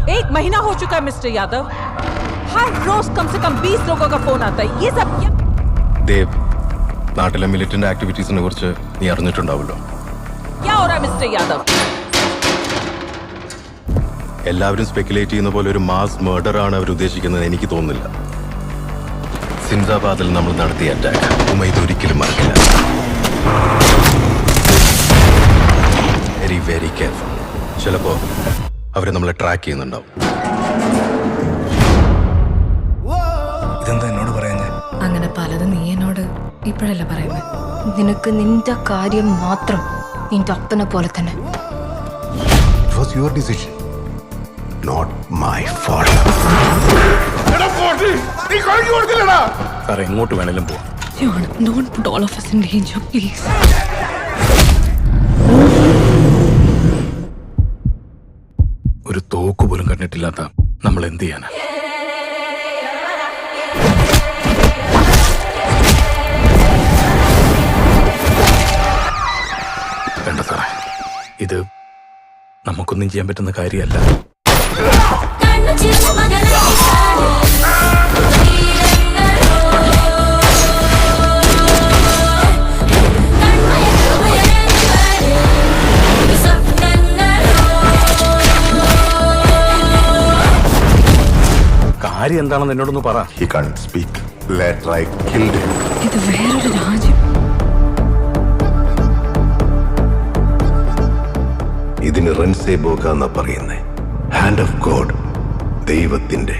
1 महीना हो चुका है मिस्टर यादव। हर रोज कम से कम 20 लोगों का फोन आता है। ये सब क्या? ദേവ്, നാട്ടിലെ മിലിറ്റന്റ് ആക്ടിവിറ്റീസിനെ കുറിച്ച് നീ അറിഞ്ഞിട്ടുണ്ടാവുമല്ലോ. क्या हो रहा है मिस्टर यादव? എല്ലാവരും സ്പെക്കുലേറ്റ് ചെയ്യുന്ന പോലെ ഒരു മാസ് മർഡർ ആണ് അവർ ഉദ്ദേശിക്കുന്നത് എനിക്ക് തോന്നുന്നില്ല. സിംസാബാദിൽ നമ്മൾ നടത്തിയ അറ്റാക്ക് ഉമൈദ് ഒരിക്കലും മറക്കില്ല. Very very careful. ചിലപ്പോ അവരെ നമ്മളെ ട്രാക്ക് ചെയ്യുന്നുണ്ടാവും. ഇതെന്താ എന്നോട് പറയുന്നത്? അങ്ങനെ പലതും നീ എന്നോട് ഇപ്പോഴല്ല പറയുന്നത്. നിനക്ക് നിന്റെ കാര്യം മാത്രം, നിന്റെ അപ്പനെ പോലെ തന്നെ. It was your decision, not my fault. Sir എങ്ങോട്ട് വേണേലും പോവാം. John, don't put all of us in danger, please. ഒരു തോക്ക് പോലും കണ്ടിട്ടില്ലാത്ത നമ്മൾ എന്ത് ചെയ്യാനാ? വേണ്ട സാറേ, ഇത് നമുക്കൊന്നും ചെയ്യാൻ പറ്റുന്ന കാര്യമല്ല. കാര്യം എന്താണെന്ന് എന്നോടൊന്ന് പറ. He can't speak. Later I killed him. ഇത് വേറൊരു രാജ്യം. ഇതിന് റൺസേ ബോക എന്നാ പറയുന്നേ. ഹാൻഡ് ഓഫ് ഗോഡ്, ദൈവത്തിന്റെ